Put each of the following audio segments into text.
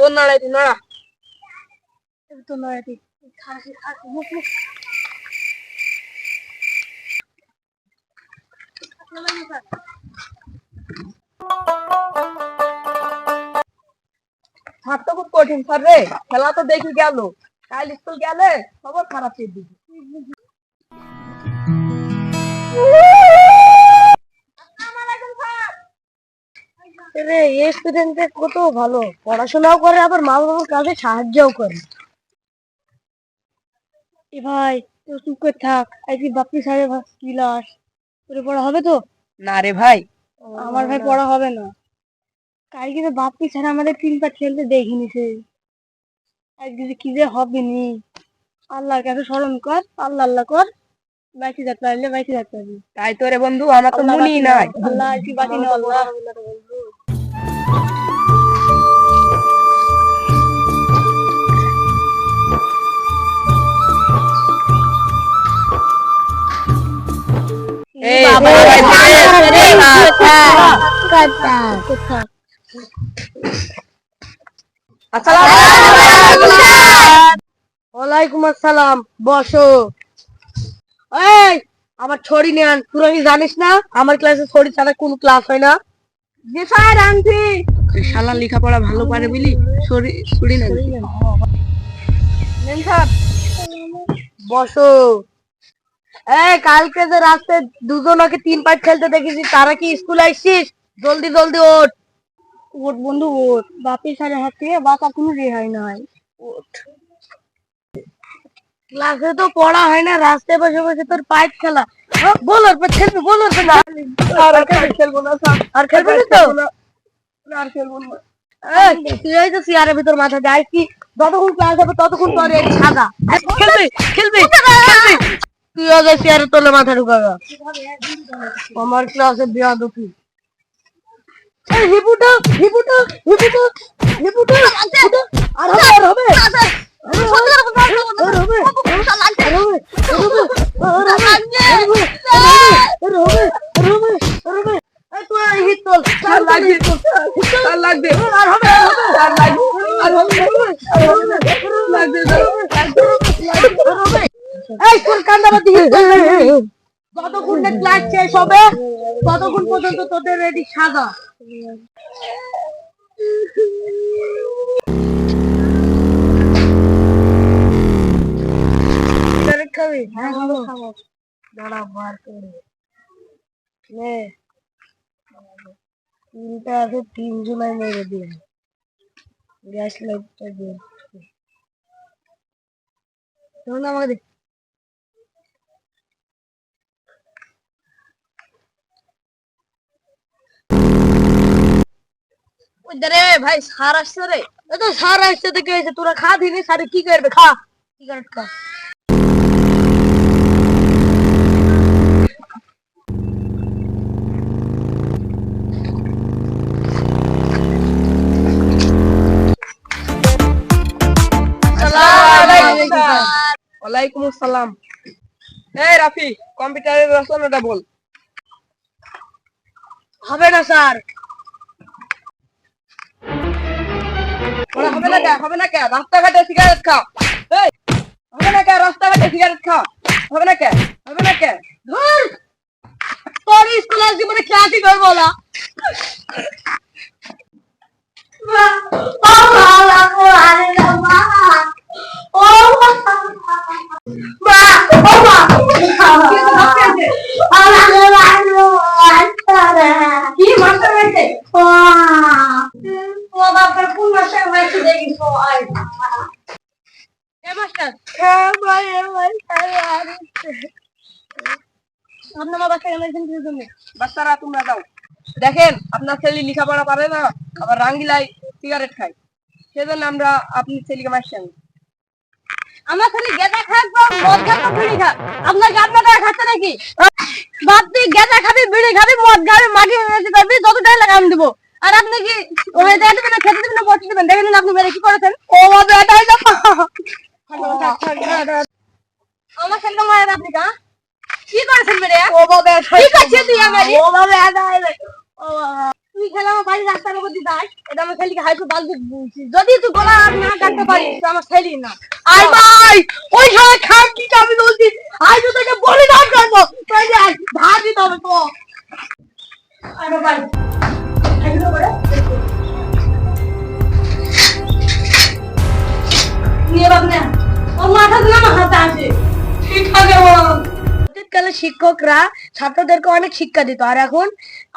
তোর নড়াইতি নড়া তো নড়াইতি ছাড় তো খুব কঠিন স্যার রে, খেলা তো দেখি গেল, কাল স্কুল গেলে খবর খারাপ পেয়ে দিবি। এই স্টুডেন্টটা কত ভালো, পড়াশোনাও করে আবার মা বাবার কাজে সাহায্যও করে। এ ভাই তুই চুপ করে থাক, আজকে বাপ্পি স্যারের ক্লাস, তোর পড়া হবে তো? না রে ভাই, আমার ভাই পড়া হবে না, কাল কিন্তু বাপ্পি স্যার আমাদের 3 পা খেলতে দেখিনি সে, আজকে যে কি যে হবে নি। আল্লাহর কাছে স্মরণ কর, আল্লাহ আল্লাহ কর, বাইচে থাকতে পারলে বাইচে থাকতে পারবি। তাই তো রে বন্ধু, আমার তো মনই নাই। আল্লাহ তুই বাঁচি না, আল্লাহ। এই ভাই ওয়ালাইকুম আসসালাম, বসো। এই আমার ছড়ি নেন, তুই কি জানিস না আমার ক্লাসে ছড়ি ছাড়া কোনো ক্লাস হয় না? জি স্যার আনছি। শালা লেখাপড়া ভালো পারে বলি ছড়ি নেন স্যার। বসো। এই কালকে যে রাস্তায় দুজনকে 3 পাট খেলতে দেখেছি, তারা কি স্কুল আসছিস? জলদি জলদি ওঠ। ওঠ বন্ধু ওঠ, বাপি স্যারের হাত থেকে বাঁচা কোনো রেহাই নাই। ওঠ। ক্লাসে তো পড়া হয় না, রাস্তায় বসে বসে তোর পাইপ খেলা। বলার পর খেলবি, বলার পর না। আর খেলবো না স্যার, আর খেলবি না তো? আর খেলবো না। তুই এই তো চেয়ারের ভিতর মাথা দেয় কি, যতক্ষণ ক্লাস হবে ততক্ষণ তোর এই সাদা। খেলবি খেলবি খেলবি, তুইও যে চেয়ারের তলে মাথা ঢুকাবা। আমার ক্লাসে বেয়াদবি। এই হিপুটা হিপুটা হিপুটা হিপুটা আর হবে আর হবে যতক্ষণ ক্লাস শেষ হবে ততক্ষণ পর্যন্ত তোদের রেডি সাদা। খাবি? হ্যাঁ খাবো। দাঁড়া বার করে নে, 3টা আছে, 3 জুলাই মেরে দিয়ে গ্যাস লাইটটা দিয়ে শোন আমাকে। ভাই সার আসছে রে। তো সার আসছে তো কি হয়েছে, তোরা খা দিনি, সারে কি করবে? খা সিগারেট খা। ওয়ালাইকুম আসসালাম। এই রাফি, কম্পিউটারের রচনাটা বল। হবে না স্যার। হবে না কে? হবে না কে? রাস্তাঘাটে সিগারেট খা। এই হবে না কে? রাস্তাঘাটে সিগারেট খা। হবে না কে? হবে না কে? ধুর, তোর স্কুলের জীবনে ক্লাসই করবো না। কি মাস্টার হয়েছে? বাচ্চারা তোমরা যাও। দেখেন আপনার ছেলে লেখাপড়া পারে না, আবার রাঙ্গিলাই সিগারেট খায়, সেজন্য আমরা আপনি ছেলেকে মারছেন। আমার ছেলে গেঁজা খাক বা মদ খাক বা বিড়ি খাক, আপনার কি আপনার টাকা খাচ্ছে নাকি? ভাবছি গেঁজা খাবি, বিড়ি খাবি, মদ খাবি, মাটি মেরে খাবি, যতটাই লাগে আমি দেবো। আর আপনি কি ওই দেবেন না, খেতে দেবেন না, বসে দেবেন? দেখেন আপনি মেরে কি করেছেন? ও বাবা এটাই তো আমার ছেলে মায়ের আপনি কা কি করেছেন মেরে? ও বাবা কি করছিস তুই? আমার ও বাবা এটাই ও বাবা তুই খেলে আমার বাড়ির রাস্তার উপর দিয়ে যাই, এটা আমার ছেলেকে হাইকো বালতি বলছি, যদি তুই গলা না কাটতে পারিস তো আমার ছেলে না। আই ভাই ওই সময় খাম কি আমি বলছি আই তো তোকে বলি না করবো তাই আই ভাত দিতে হবে তো আরে ভাই এগুলো করে নিয়ে বাপ না, ওর মাথা দিলে আমার হাতে আসে। ঠিক আছে বল অতীতকালে শিক্ষকরা ছাত্রদেরকে অনেক শিক্ষা দিত, আর এখন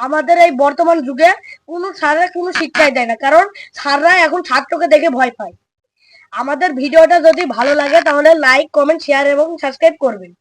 আমাদের এই বর্তমান যুগে কোনো স্যাররা কোনো শিক্ষাই দেয় না, কারণ স্যাররা এখন ছাত্রকে দেখে ভয় পায়। আমাদের ভিডিওটা যদি ভালো লাগে তাহলে লাইক, কমেন্ট, শেয়ার এবং সাবস্ক্রাইব করবেন।